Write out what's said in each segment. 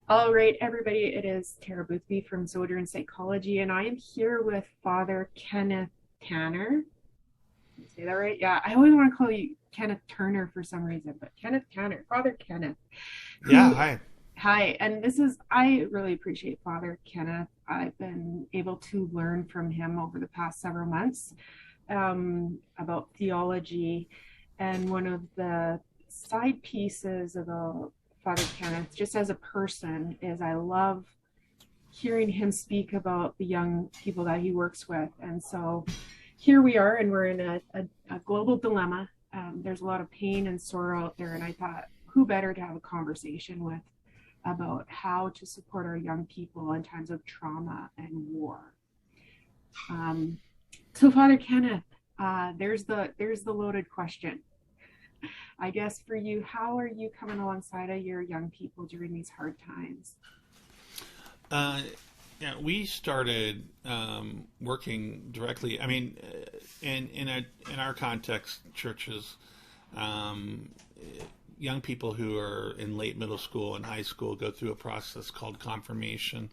All right, everybody, it is Tara Boothby from Sojourn Psychology, and I am here with Father Kenneth Tanner. Did I say that right? Yeah, I always want to call you Kenneth Turner for some reason, but Kenneth Tanner, Father Kenneth, Yeah, who, hi. hi, and I really appreciate Father Kenneth. I've been able to learn from him over the past several months about theology, and one of the side pieces of the Father Kenneth, just as a person, is I love hearing him speak about the young people that he works with. And so here we are, and we're in a global dilemma. There's a lot of pain and sorrow out there, and I thought, who better to have a conversation with about how to support our young people in times of trauma and war. Um, so, Father Kenneth, there's the loaded question. I guess for you, how are you coming alongside of your young people during these hard times? Uh, yeah, we started working directly. I mean, in our context, churches, um, young people who are in late middle school and high school go through a process called confirmation,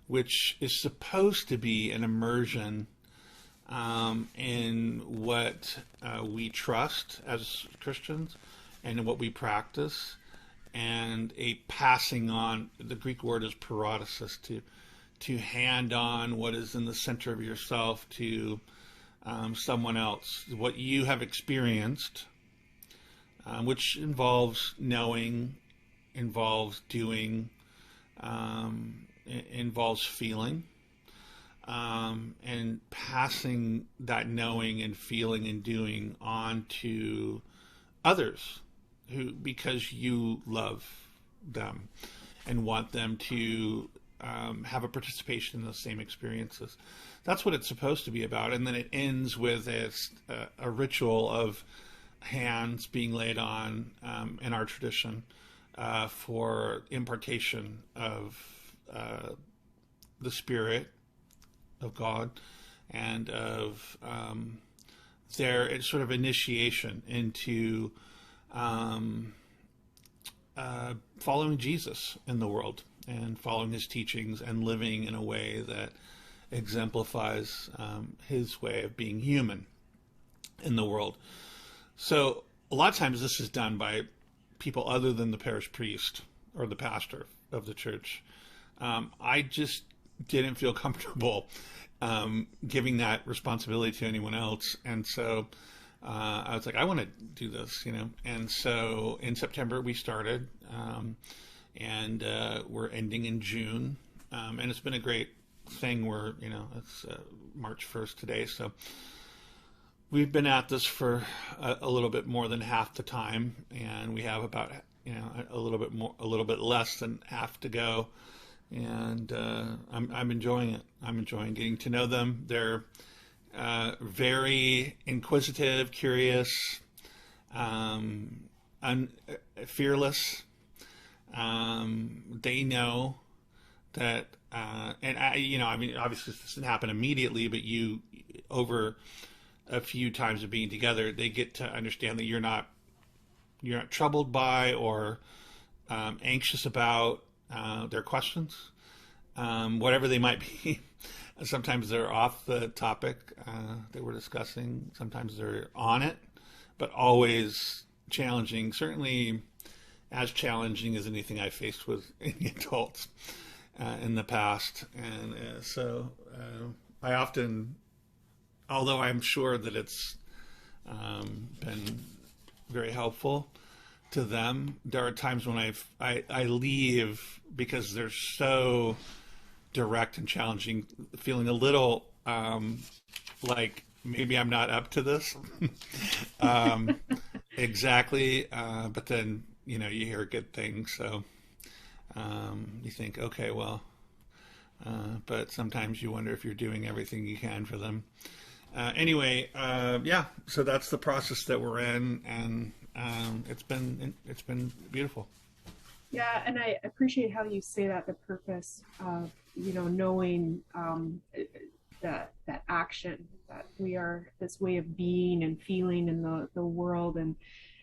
which is supposed to be an immersion in what we trust as Christians and in what we practice, and a passing on. The Greek word is parodosis, to hand on what is in the center of yourself to someone else, what you have experienced, which involves knowing, involves doing, involves feeling, and passing that knowing and feeling and doing on to others who, because you love them and want them to have a participation in the same experiences. That's what it's supposed to be about. And then it ends with a ritual of hands being laid on in our tradition for impartation of the Spirit of God and of their sort of initiation into following Jesus in the world and following his teachings and living in a way that exemplifies his way of being human in the world. So a lot of times this is done by people other than the parish priest or the pastor of the church. I just didn't feel comfortable giving that responsibility to anyone else, and so I was like, I want to do this, you know. And so in September we started, and we're ending in June, and it's been a great thing. We're, you know, it's March 1st today, so we've been at this for a little bit more than half the time, and we have about, you know, a little bit more, a little bit less than half to go. And I'm enjoying it. I'm enjoying getting to know them. They're very inquisitive, curious, fearless. They know that, and you know, I mean, obviously this didn't happen immediately, but you, over a few times of being together, they get to understand that you're not troubled by or anxious about their questions, whatever they might be. Sometimes they're off the topic that we're discussing. Sometimes they're on it, but always challenging. Certainly as challenging as anything I faced with any adults in the past. And I often, although I'm sure that it's been very helpful to them, there are times when I leave because they're so direct and challenging, feeling a little like maybe I'm not up to this um, exactly. But then, you know, you hear good things, so you think, okay, well, but sometimes you wonder if you're doing everything you can for them. Anyway, yeah, so that's the process that we're in, and it's been beautiful. Yeah, and I appreciate how you say that the purpose of, knowing that action, that we are this way of being and feeling in the world, and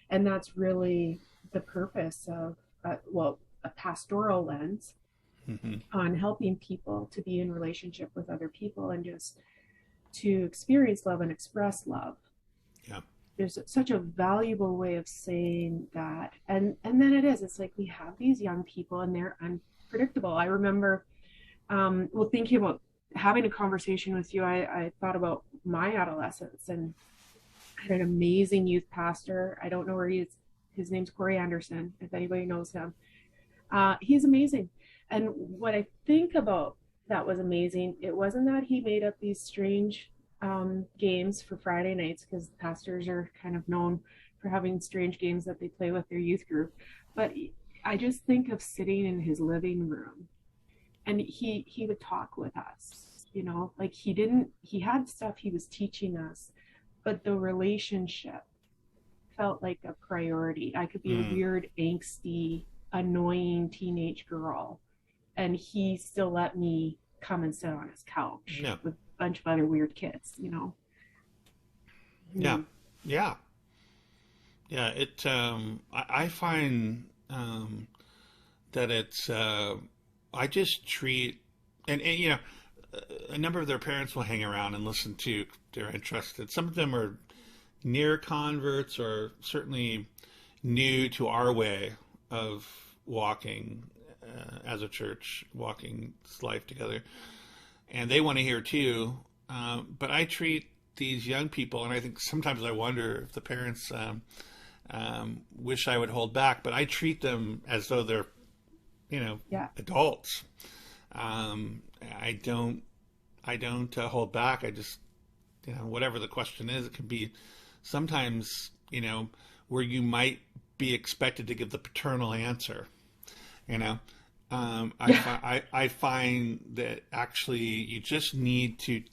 that's really the purpose of, well, a pastoral lens Hmm. on helping people to be in relationship with other people and just to experience love and express love. Yeah. There's such a valuable way of saying that. And then it's like we have these young people and they're unpredictable. I remember well, thinking about having a conversation with you, I thought about my adolescence, and I had an amazing youth pastor. I don't know where he is. His name's Corey Anderson, if anybody knows him. He's amazing. And what I think about that was amazing, it wasn't that he made up these strange games for Friday nights, because pastors are kind of known for having strange games that they play with their youth group. But I just think of sitting in his living room, and he would talk with us, like he had stuff he was teaching us, but the relationship felt like a priority. I could be a Mm. weird, angsty, annoying teenage girl, and he still let me come and sit on his couch Yeah. with a bunch of other weird kids. Yeah. Hmm. Yeah. Yeah. I find, that I just treat, and, a number of their parents will hang around and listen to, they're interested. Some of them are near converts or certainly new to our way of walking as a church, walking this life together. And they want to hear too. But I treat these young people, and I think sometimes I wonder if the parents wish I would hold back, but I treat them as though they're, Yeah. adults. I don't, hold back. I just, whatever the question is, it can be sometimes, where you might be expected to give the paternal answer, you know. Yeah. I find that actually you just need to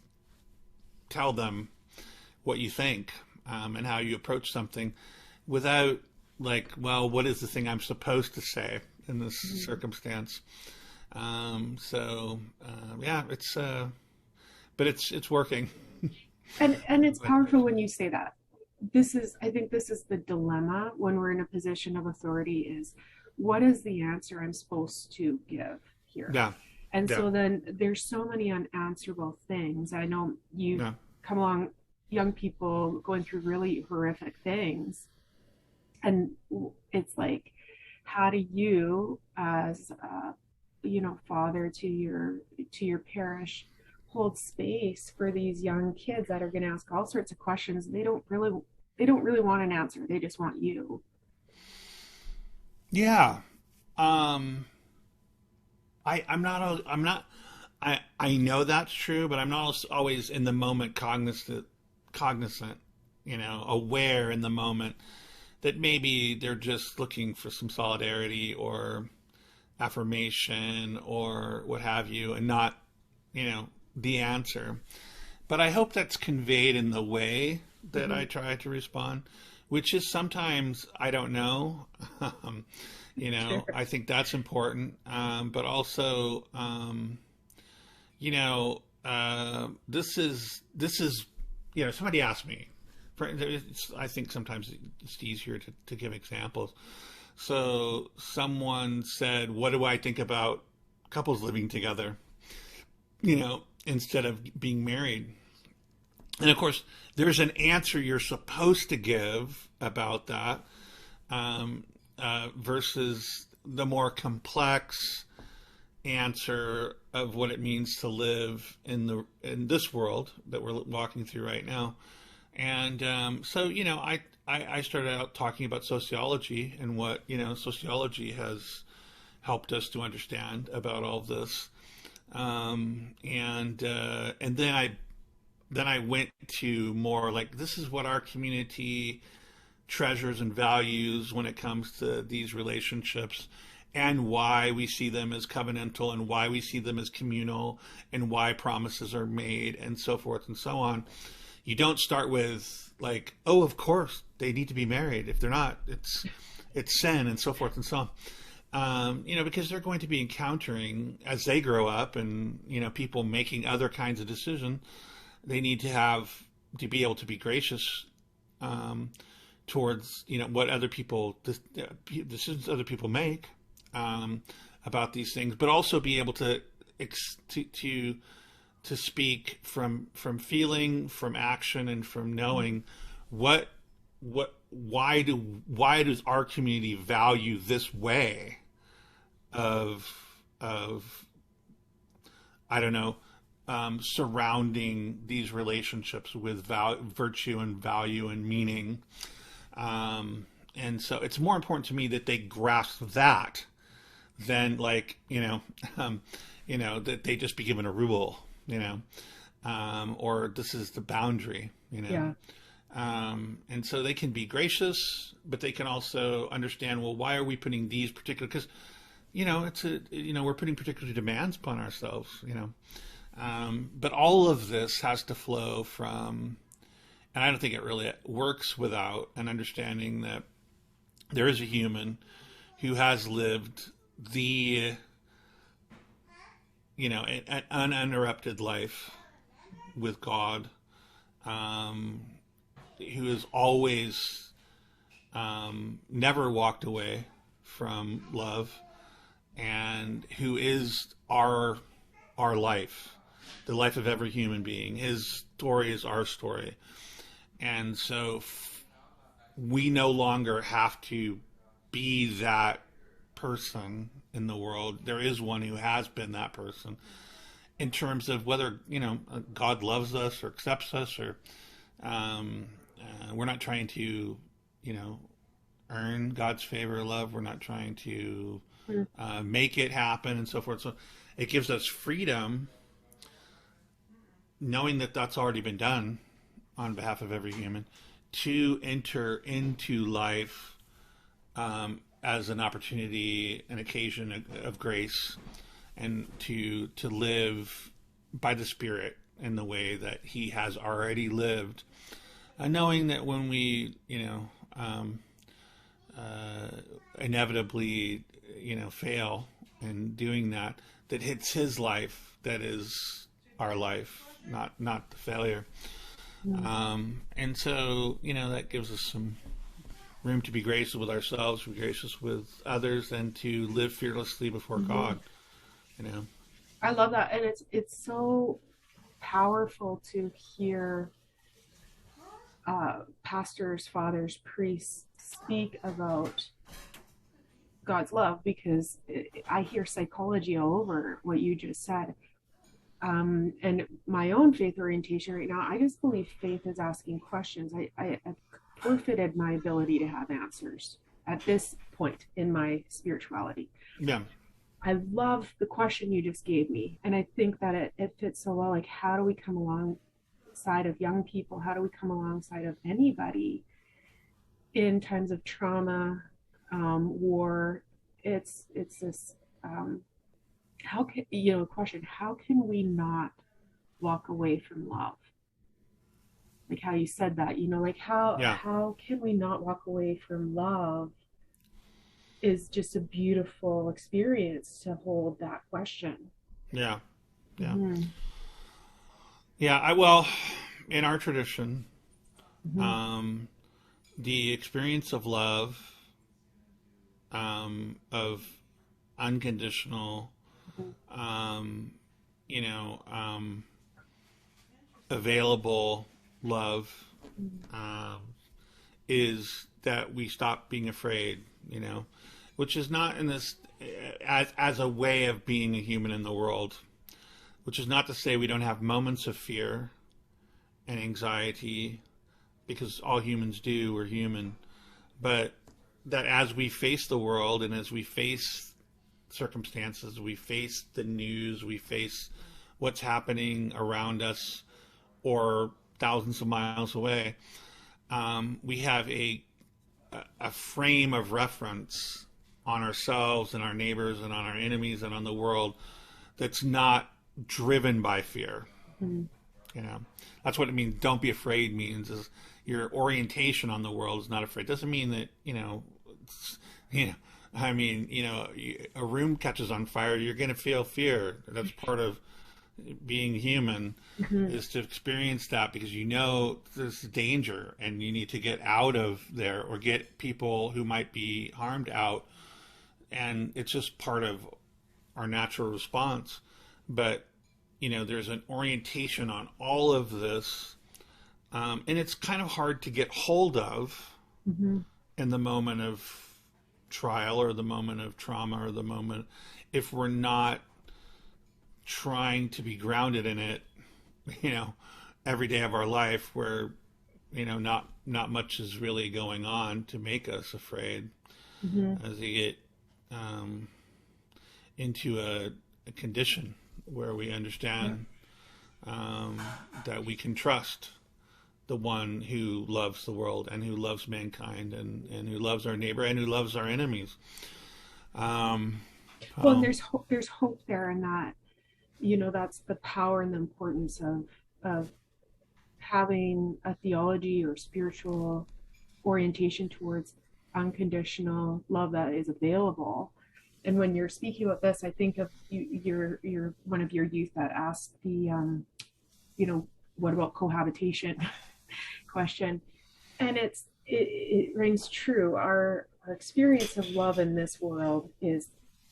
tell them what you think, and how you approach something without, like, well, what is the thing I'm supposed to say in this Mhm. circumstance? Yeah, but it's working. And it's powerful when you say that. I think this is the dilemma when we're in a position of authority, is what is the answer I'm supposed to give here? Yeah, And yeah, so then there's so many unanswerable things. I know you've yeah, come along, young people going through really horrific things. And it's like, how do you, as father to your parish, hold space for these young kids that are going to ask all sorts of questions? They don't really want an answer. They just want you. yeah. Um, I'm not. I know that's true, but I'm not always in the moment cognizant, aware in the moment that maybe they're just looking for some solidarity or affirmation or what have you, and not, the answer. But I hope that's conveyed in the way that Mm-hmm. I try to respond, which is sometimes I don't know. Sure. I think that's important. But also, this is, somebody asked me. I think sometimes it's easier to give examples. So someone said, "What do I think about couples living together?" Instead of being married. And of course, there's an answer you're supposed to give about that, versus the more complex answer of what it means to live in this world that we're walking through right now. And so, I started out talking about sociology and what sociology has helped us to understand about all of this. And then I went to more like, this is what our community treasures and values when it comes to these relationships, and why we see them as covenantal, and why we see them as communal, and why promises are made, and so forth and so on. You don't start with, like, oh, of course they need to be married. If they're not, it's sin, and so forth and so on. Because they're going to be encountering, as they grow up, and people making other kinds of decisions, they need to be able to be gracious, towards what other people decisions other people make, about these things, but also be able to to speak from feeling, from action, and from knowing what why does our community value this way of I don't know, surrounding these relationships with virtue and value and meaning. And so it's more important to me that they grasp that than like, that they just be given a rule, or this is the boundary, Yeah. And so they can be gracious, but they can also understand, well, why are we putting these particular, because, we're putting particular demands upon ourselves, but all of this has to flow from, and I don't think it really works without an understanding that there is a human who has lived an uninterrupted life with God, who has always never walked away from love, and who is our life, the life of every human being. His story is our story. And so we no longer have to be that person in the world. There is one who has been that person, in terms of whether, God loves us or accepts us, or we're not trying to, earn God's favor or love. We're not trying to make it happen and so forth. So it gives us freedom, knowing that that's already been done on behalf of every human, to enter into life as an opportunity, an occasion of grace, and to live by the Spirit in the way that He has already lived, knowing that when we, inevitably, fail in doing that, that it's His life that is our life, not the failure. And so, that gives us some room to be gracious with ourselves, to be gracious with others, and to live fearlessly before God. I love that, and it's so powerful to hear pastors, fathers, priests speak about God's love, because I hear psychology all over what you just said. And my own faith orientation right now, I just believe faith is asking questions. I've forfeited my ability to have answers at this point in my spirituality. Yeah. I love the question you just gave me. And I think that it fits so well. Like, how do we come alongside of young people? How do we come alongside of anybody in times of trauma, war? It's this, how can, question, how can we not walk away from love? Like how you said that, how can we not walk away from love is just a beautiful experience to hold that question. Yeah. Yeah. Mm-hmm. Yeah. Well, in our tradition, the experience of love, of unconditional, available love, is that we stop being afraid, which is not in this as a way of being a human in the world, which is not to say we don't have moments of fear and anxiety, because all humans do, we're human, but that as we face the world and as we face circumstances, we face the news, we face what's happening around us or thousands of miles away, we have a frame of reference on ourselves and our neighbors and on our enemies and on the world that's not driven by fear. That's what it means. Don't be afraid means is your orientation on the world is not afraid. Doesn't mean that a room catches on fire, you're going to feel fear. That's part of being human, is to experience that, because there's danger and you need to get out of there or get people who might be harmed out. and it's just part of our natural response. But there's an orientation on all of this, and it's kind of hard to get hold of Mm-hmm. in the moment of trial or the moment of trauma or the moment, if we're not trying to be grounded in it, every day of our life, where not much is really going on to make us afraid. Mm-hmm. As you get into a condition where we understand that we can trust the one who loves the world and who loves mankind and who loves our neighbor and who loves our enemies. Well, and there's hope there in that. That's the power and the importance of having a theology or spiritual orientation towards unconditional love that is available. And when you're speaking about this, I think of you're one of your youth that asked the what about cohabitation question, and it rings true. Our experience of love in this world is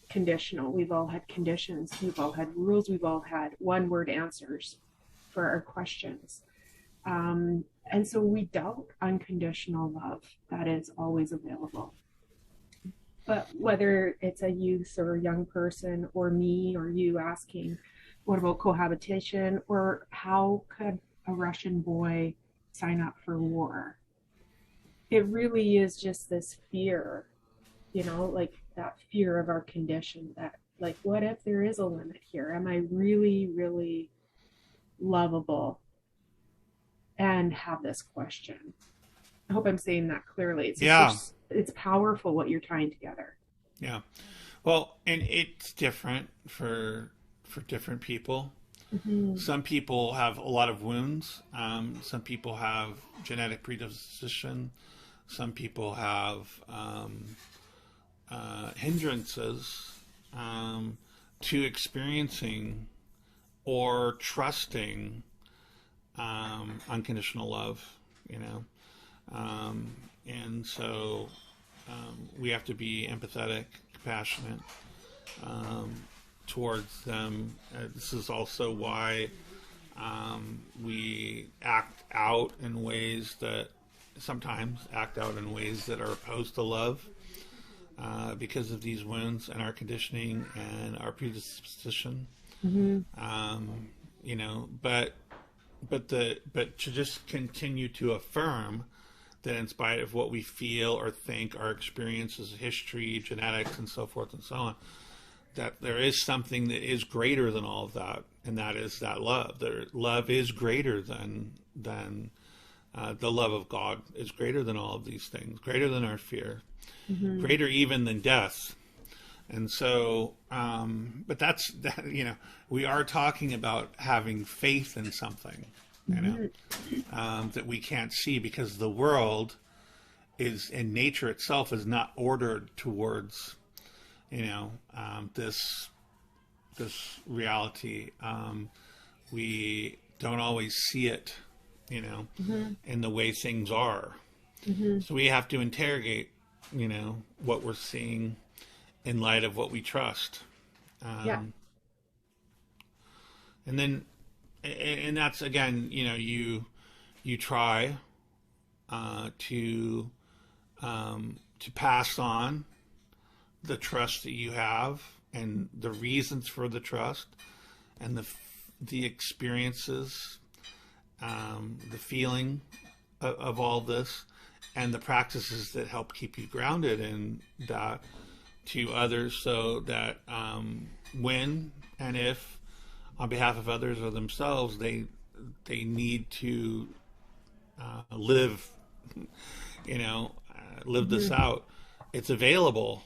conditional. We've all had conditions, we've all had rules, we've all had one word answers for our questions. And so we doubt unconditional love that is always available. But whether it's a youth or a young person or me or you asking, what about cohabitation? Or how could a Russian boy sign up for war? It really is just this fear, like that fear of our condition, that like, what if there is a limit here? Am I really, really lovable? And have this question. I hope I'm saying that clearly. It's powerful what you're tying together. Yeah. Well, and it's different for different people. Mm-hmm. Some people have a lot of wounds. Some people have genetic predisposition. Some people have hindrances to experiencing or trusting unconditional love, and so we have to be empathetic, compassionate towards them. This is also why we sometimes act out in ways that are opposed to love, because of these wounds and our conditioning and our predisposition. Mm-hmm. But to just continue to affirm that in spite of what we feel or think, our experiences, history, genetics, and so forth and so on, that there is something that is greater than all of that, and that is that love. Love is greater than the love of God is greater than all of these things, greater than our fear, Mm-hmm. greater even than death. And so, but that's that. We are talking about having faith in something, that we can't see, because the world is, and nature itself is not ordered towards, this reality. We don't always see it, in the way things are. Mm-hmm. So we have to interrogate, what we're seeing in light of what we trust. And then, and that's, again, you try to pass on the trust that you have and the reasons for the trust and the experiences, the feeling of all this, and the practices that help keep you grounded in that to others, so that when and if, on behalf of others or themselves, they need to live this out, it's available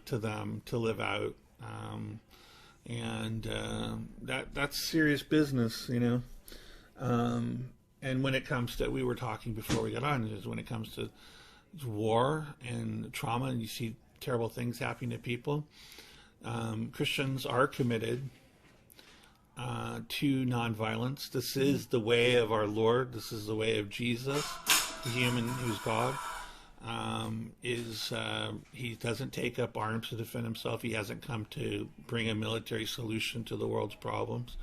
to them to live out, and that's serious business, and when it comes to, we were talking before we got on, is when it comes to war and trauma, and you see terrible things happening to people, Christians are committed to nonviolence. This is the way of our Lord. This is the way of Jesus, the human who's God. is he doesn't take up arms to defend himself. He hasn't come to bring a military solution to the world's problems.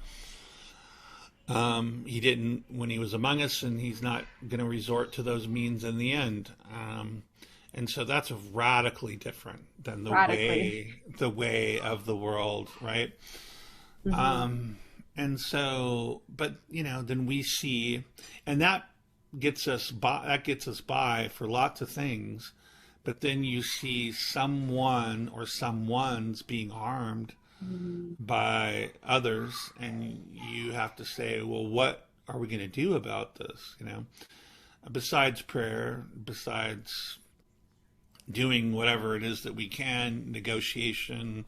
He didn't when he was among us, and he's not going to resort to those means in the end. And so that's radically different than the way of the world, right? Mm-hmm. And so, but then we see, and that gets us by for lots of things. But then you see someone or someone's being harmed by others, and you have to say, well, what are we going to do about this? Besides prayer, besides doing whatever it is that we can, negotiation,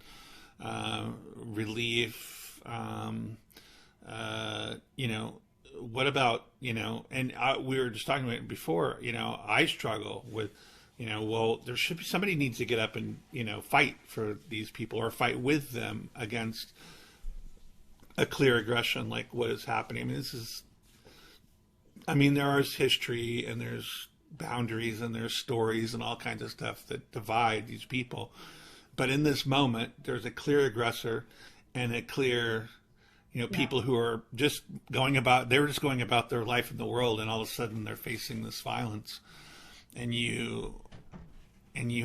relief, what about, and we were just talking about it before, I struggle with, well, there should be, somebody needs to get up and, fight for these people or fight with them against a clear aggression like what is happening. There is history and there's boundaries and there's stories and all kinds of stuff that divide these people. But in this moment, there's a clear aggressor and a clear, people who are just going about their life in the world, and all of a sudden they're facing this violence. And you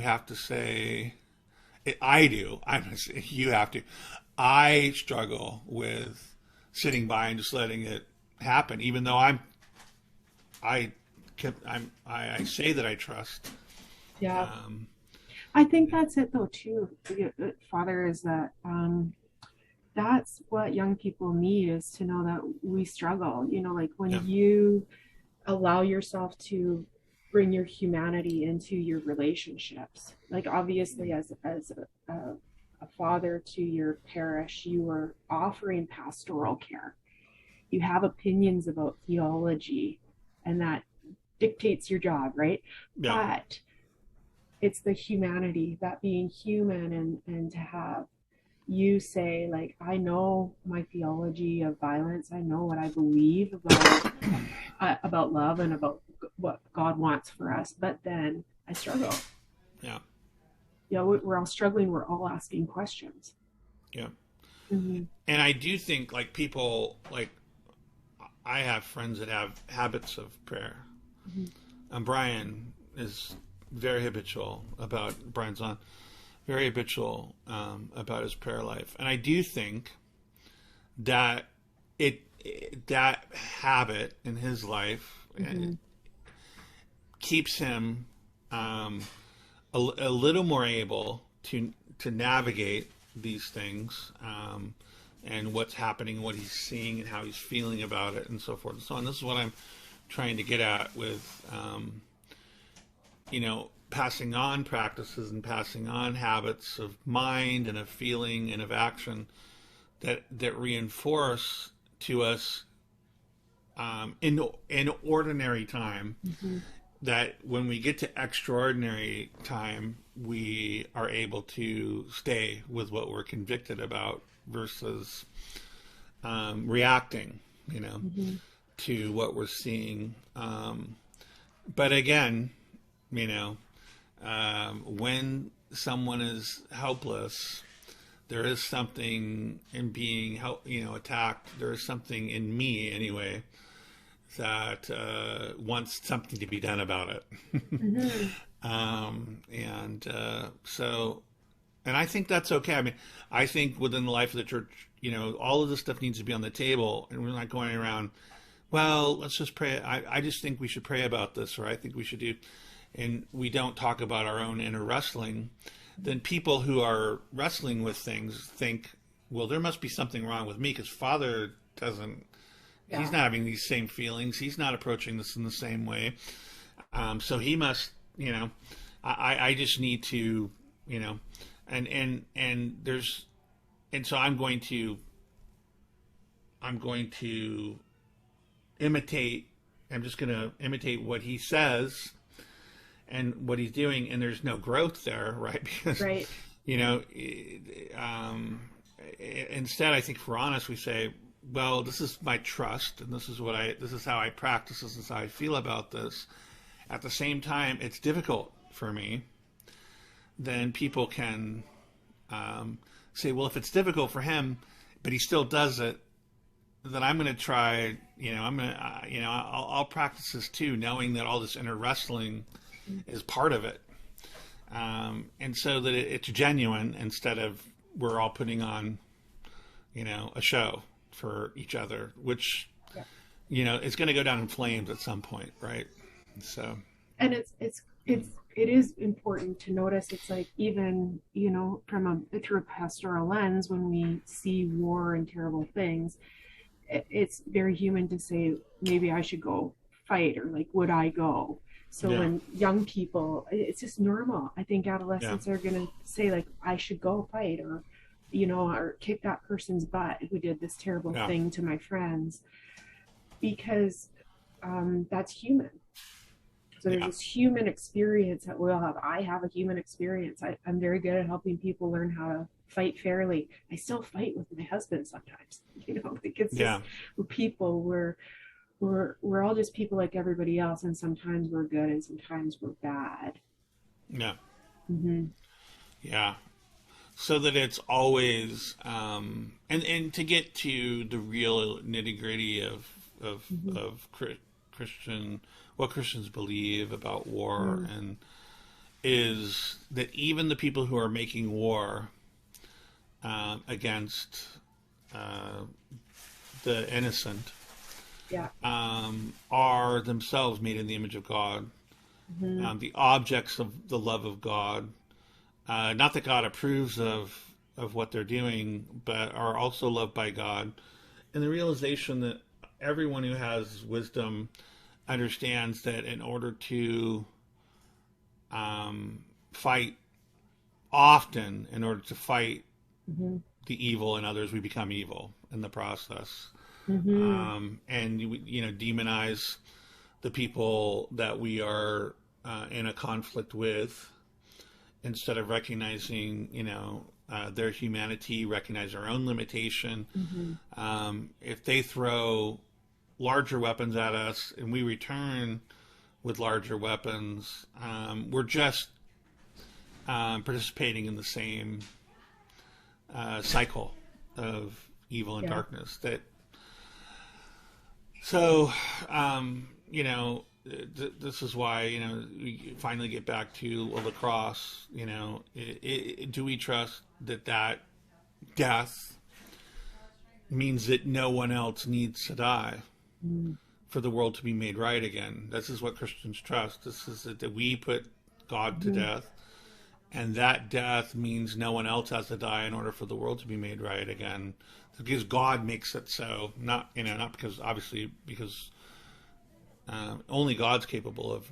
have to say, you have to. I struggle with sitting by and just letting it happen, even though I say that I trust. Yeah. I think that's it though too, Father, is that that's what young people need, is to know that we struggle, like when you allow yourself to bring your humanity into your relationships, like obviously as a father to your parish, you are offering pastoral care. You have opinions about theology, and that dictates your job, right? Yeah. But it's the humanity, that being human, and to have you say, like, I know my theology of violence, I know what I believe about love and about what God wants for us, but then I struggle. Yeah. We're all struggling, we're all asking questions. Yeah. Mm-hmm. And I do think, like, people, like, I have friends that have habits of prayer. Mm-hmm. And Brian is very habitual about his prayer life. And I do think that that habit in his life keeps him a little more able to navigate these things, and what's happening, what he's seeing, and how he's feeling about it, and so forth and so on. This is what I'm trying to get at with passing on practices and passing on habits of mind and of feeling and of action that reinforce to us in ordinary time, that when we get to extraordinary time, we are able to stay with what we're convicted about versus reacting, to what we're seeing. But again, when someone is helpless, there is something in being attacked. There is something in me, anyway, that wants something to be done about it. And I think that's okay. I think within the life of the church, all of this stuff needs to be on the table, and we're not going around, well, let's just pray. I just think we should pray about this, or I think we should do, and we don't talk about our own inner wrestling. Then people who are wrestling with things think, well, there must be something wrong with me, because Father doesn't, he's not having these same feelings. He's not approaching this in the same way. So he must, I just need to, and so I'm going to imitate. I'm just going to imitate what he says and what he's doing, and there's no growth there, right? Because, instead, I think if we're honest, we say, well, this is my trust, and this is how I practice this, is how I feel about this. At the same time, it's difficult for me, then people can say, well, if it's difficult for him, but he still does it, then I'm going to try, I'll practice this too, knowing that all this inner wrestling is part of it. And so that it's genuine instead of we're all putting on, a show for each other, which, it's going to go down in flames at some point, right? So. And it is important to notice. It's like, even, through a pastoral lens, when we see war and terrible things, it's very human to say, maybe I should go fight, or like, would I go? So when young people, it's just normal. I think adolescents are going to say, like, I should go fight, or, or kick that person's butt who did this terrible thing to my friends, because that's human. So there's this human experience that we'll have. I have a human experience. I'm very good at helping people learn how to fight fairly. I still fight with my husband sometimes. Like, it's just, we're people. We're all just people like everybody else, and sometimes we're good and sometimes we're bad. Yeah. Mm-hmm. Yeah. So that it's always and to get to the real nitty gritty of Christian, what Christians believe about war, and is that even the people who are making war against the innocent are themselves made in the image of God, the objects of the love of God. Not that God approves of what they're doing, but are also loved by God. And the realization that everyone who has wisdom understands that in order to fight often, in order to fight the evil in others, we become evil in the process. And demonize the people that we are in a conflict with, instead of recognizing their humanity, recognize our own limitation. If they throw larger weapons at us and we return with larger weapons, we're just participating in the same cycle of evil and darkness. This is why, we finally get back to the cross. Do we trust that death means that no one else needs to die for the world to be made right again? This is what Christians trust. This is that we put God to death, and that death means no one else has to die in order for the world to be made right again, because God makes it so. Not because, obviously, because only God's capable of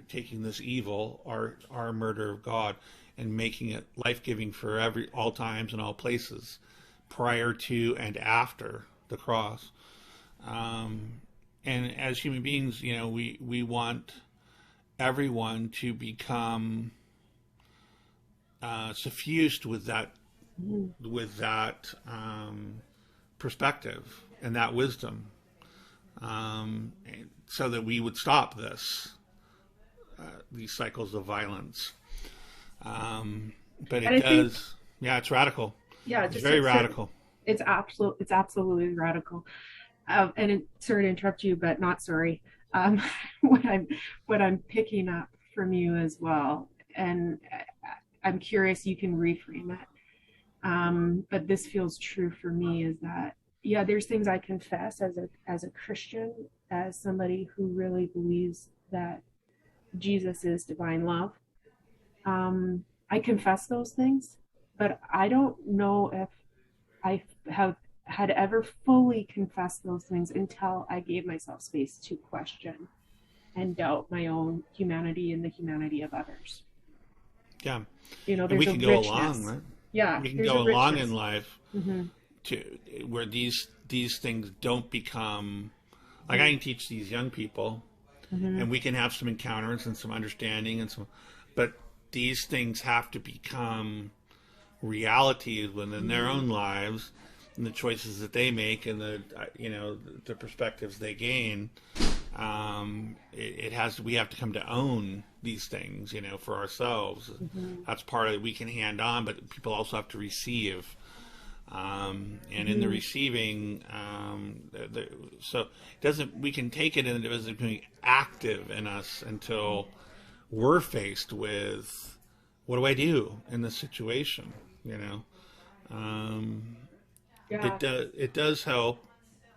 taking this evil, our murder of God, and making it life-giving for all times and all places, prior to and after the cross. And as human beings, we want everyone to become suffused with that perspective and that wisdom, so that we would stop these cycles of violence. But it does, it's radical. Yeah, it's very radical. It's absolutely radical. And sorry to interrupt you, but not sorry. What I'm picking up from you as well, and I'm curious, you can reframe it. But this feels true for me, is that there's things I confess as a Christian, as somebody who really believes that Jesus is divine love. I confess those things, but I don't know if I had ever fully confessed those things until I gave myself space to question and doubt my own humanity and the humanity of others. Yeah. There's and we can go along, right? Yeah. We can go along in life to where these things don't become, like, I can teach these young people, and we can have some encounters and some understanding but these things have to become realities within their own lives, and the choices that they make, and the perspectives they gain, it has, we have to come to own these things, for ourselves. Mm-hmm. That's part of it. We can hand on, but people also have to receive. And in the Mm-hmm. receiving, so it doesn't, we can take it and it doesn't become active in us until we're faced with, what do I do in this situation? Um, Yeah. it does help,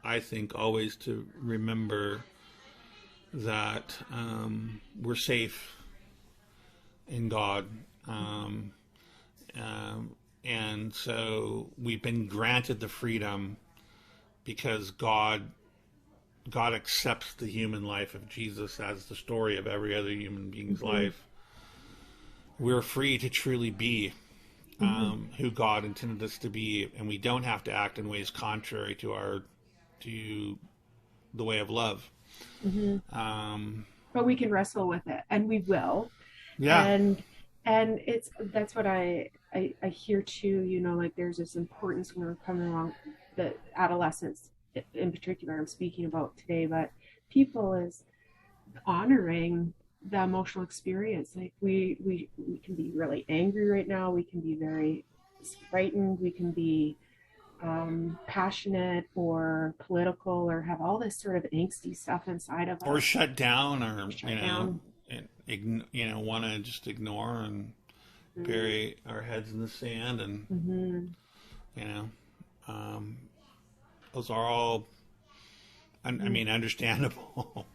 I think, always to remember that we're safe in God. Um, and so we've been granted the freedom because God accepts the human life of Jesus as the story of every other human being's Mm-hmm. life. We're free to truly be Mm-hmm. who God intended us to be, and we don't have to act in ways contrary to the way of love. Mm-hmm. Um, But we can wrestle with it, and we will. yeah, And that's what I hear too. Like there's this importance when we're coming along the adolescence in particular. I'm speaking about today, but people is honoring the emotional experience. Like we can be really angry right now. We can be very frightened. We can be passionate or political or have all this sort of angsty stuff inside of or us. shut down, or Shut down. want to just ignore and Mm-hmm. bury our heads in the sand, and Mm-hmm. you know, um, those are all, I mean, understandable.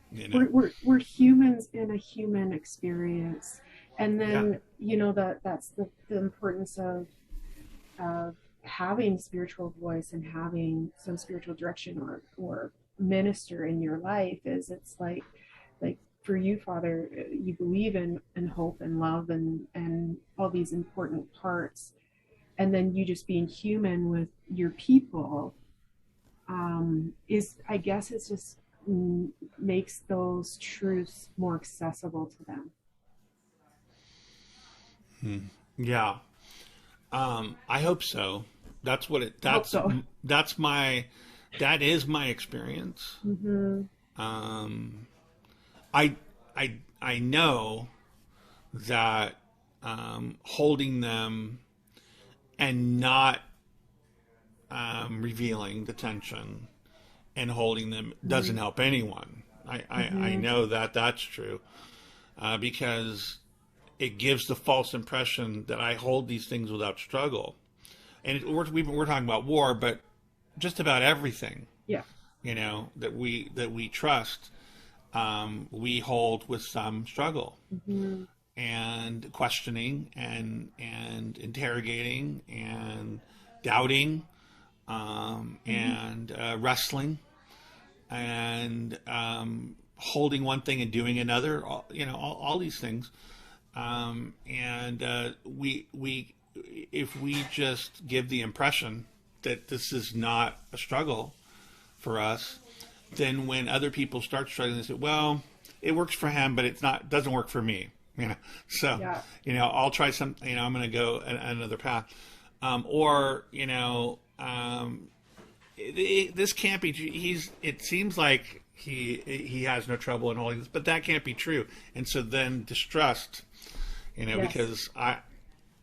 We're humans in a human experience, and Yeah. then that's the importance of having spiritual voice and having some spiritual direction or minister in your life. Is it's like for you, Father, you believe in hope and love and all these important parts, and then you just being human with your people, is, I guess, it's just makes those truths more accessible to them. Yeah. I hope so. That's what it. I hope so. That's my. That is my experience. Mm-hmm. Um, I I know that holding them and not revealing the tension and holding them doesn't help anyone. I Mm-hmm. know that that's true because it gives the false impression that I hold these things without struggle. And we're talking about war, but just about everything, Yeah. that we trust, we hold with some struggle Mm-hmm. and questioning and interrogating and doubting, Mm-hmm. and wrestling and holding one thing and doing another. All these things. And we if we just give the impression that this is not a struggle for us, then when other people start struggling, they say, "Well, it works for him, but it's not doesn't work for me." So Yeah. I'll try some. I'm going to go another path, or this can't be. It seems like he has no trouble in holding this, but that can't be true. And so then distrust, Yes. because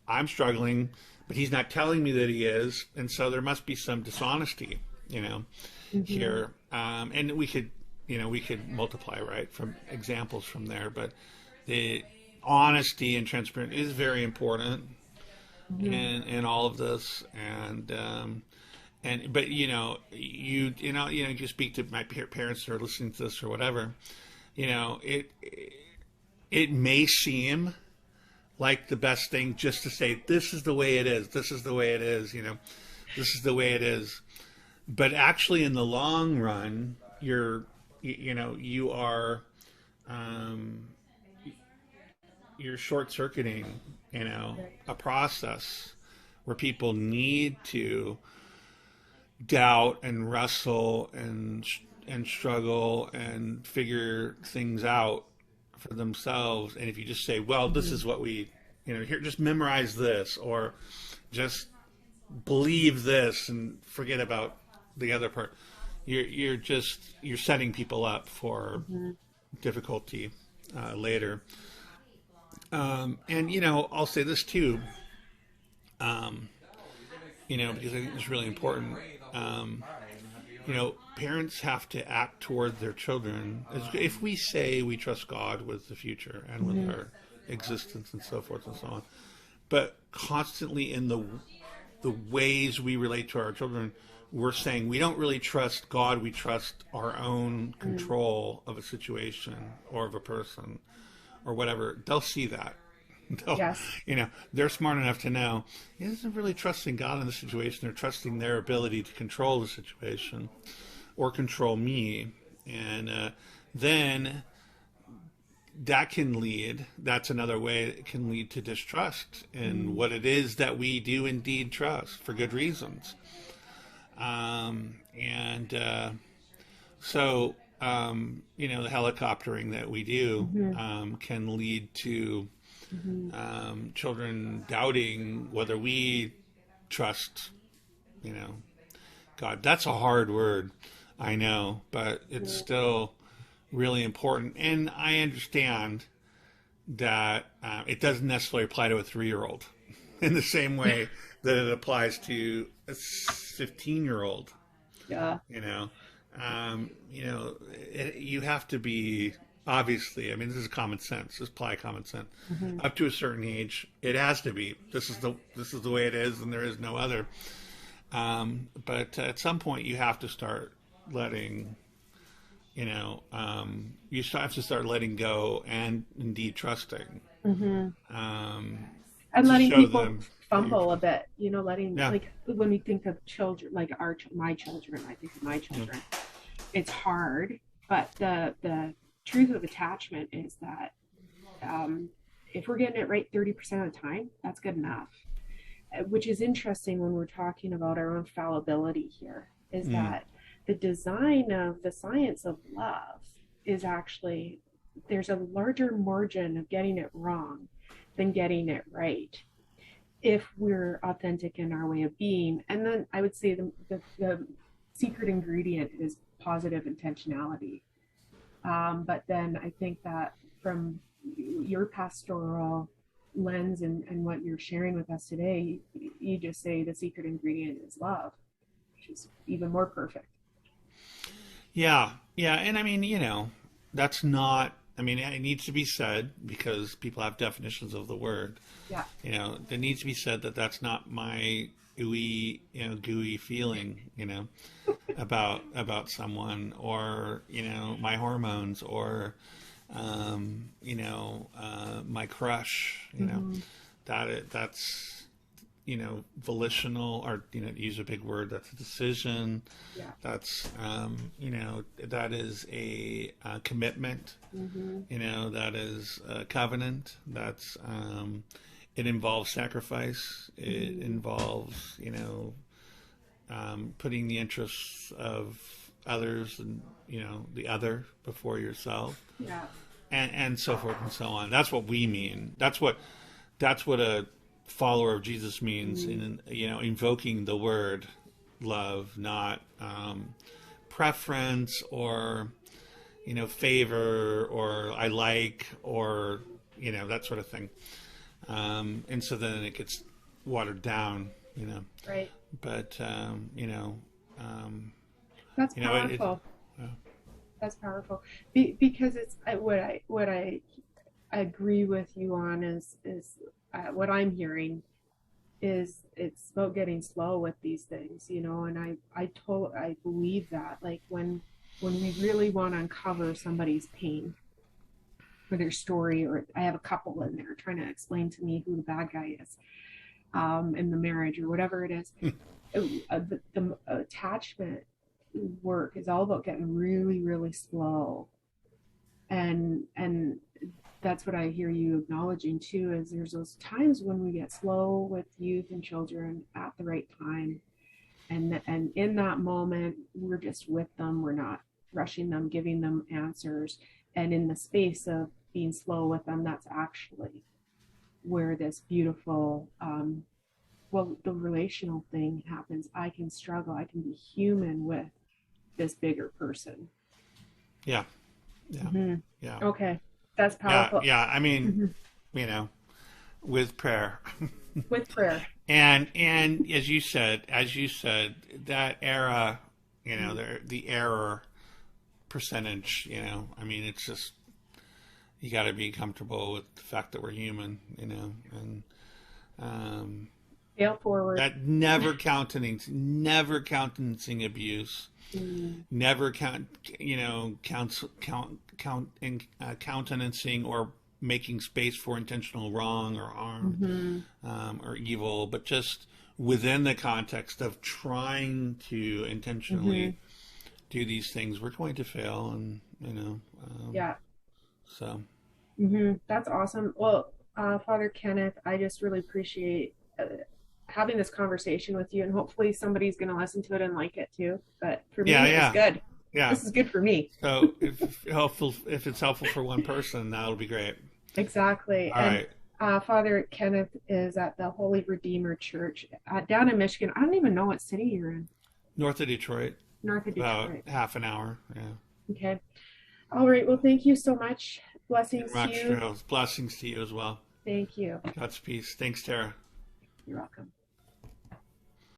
I'm struggling, but he's not telling me that he is, and so there must be some dishonesty, Mm-hmm. here. And we could multiply, right, from examples from there, but the honesty and transparency is very important Mm-hmm. in all of this, but you speak to my parents that are listening to this or whatever, it may seem like the best thing just to say, this is the way it is, this is the way it is, this is the way it is. But actually, in the long run, you are, um, you're short circuiting, Right. a process where people need to doubt and wrestle and struggle and figure things out for themselves. And if you just say, well, this Mm-hmm. is what here, just memorize this, or just believe this and forget about the other part, you're setting people up for Mm-hmm. difficulty later. And I'll say this too. Um, because I think it's really important. Parents have to act toward their children. If we say we trust God with the future and with Mm-hmm. our existence and so forth and so on, but constantly in the ways we relate to our children, we're saying we don't really trust God. We trust our own control of a situation or of a person or whatever. They'll see that. They'll, Yes. they're smart enough to know he isn't really trusting God in the situation. They're trusting their ability to control the situation or control me. And then that's another way it can lead to distrust in what it is that we do indeed trust for good reasons. And so, the helicoptering that we do Mm-hmm. can lead to Mm-hmm. children doubting whether we trust, God. That's a hard word, I know, but it's still really important. And I understand that it doesn't necessarily apply to a 3-year-old in the same way that it applies to a 15-year-old. Yeah. You have to be obviously. I mean, this is common sense. Just apply common sense. Mm-hmm. Up to a certain age, it has to be. This is the way it is, and there is no other. But at some point, you have to start letting. You have to start letting go and indeed trusting. Mm-hmm. Um, And to letting show people them. fumble a bit, letting, Yeah. like, when we think of children, like my children, I think of my children, it's hard, but the truth of attachment is that if we're getting it right 30% of the time, that's good enough. Which is interesting when we're talking about our own fallibility here, is Mm. that the design of the science of love is actually, there's a larger margin of getting it wrong than getting it right if we're authentic in our way of being. And then I would say the secret ingredient is positive intentionality. But then I think that from your pastoral lens and what you're sharing with us today, you just say the secret ingredient is love, which is even more perfect. Yeah, yeah, and I mean, that's not. I mean, it needs to be said because people have definitions of the word. Yeah. It needs to be said that that's not my ooey, gooey feeling, about someone or my hormones or my crush. Mm-hmm. That's volitional or use a big word. That's a decision. Yeah. That's that is a commitment. Mm-hmm. That is a covenant. That's it involves sacrifice. It involves putting the interests of others and the other before yourself. Yeah. And so forth and so on. That's what we mean. That's what a follower of Jesus means in invoking the word love, not preference or favor or I like or that sort of thing. And so then it gets watered down, Right. But That's it powerful. uh, That's powerful. Because it's what I agree with you on is what I'm hearing is it's about getting slow with these things, and I believe that, like, when we really want to uncover somebody's pain or their story, or I have a couple in there trying to explain to me who the bad guy is in the marriage or whatever it is. The attachment work is all about getting really, really slow, and that's what I hear you acknowledging too, is there's those times when we get slow with youth and children at the right time, and in that moment we're just with them, we're not rushing them, giving them answers, and in the space of being slow with them, that's actually where this beautiful the relational thing happens. I can struggle, I can be human with this bigger person. Yeah. Yeah. Hmm. Yeah. Okay, that's Yeah. powerful. Yeah. I mean, Hmm. you know, with prayer. With prayer. And as you said, that era, Mm-hmm. the error percentage, I mean, it's just you got to be comfortable with the fact that we're human, and um, Fail forward. that never countenancing abuse, Mm. never countenancing or making space for intentional wrong or harm, Mm-hmm. or evil, but just within the context of trying to Mm-hmm. intentionally do these things, we're going to fail, and Yeah. so Hmm. That's awesome. Well, Father Kenneth, I just really appreciate having this conversation with you, and hopefully somebody's going to listen to it and like it too. But for yeah, me, it was yeah, good. yeah. This is good for me. So if it's helpful for one person, that'll be great. Exactly. All And right. Father Kenneth is at the Holy Redeemer Church down in Michigan. I don't even know what city you're in. North of Detroit, North of about Detroit. half an hour. Yeah. Okay. All right. Well, thank you so much. And Blessings to much you. blessings to you as well. Thank you. God's peace. Thanks, Tara. You're welcome.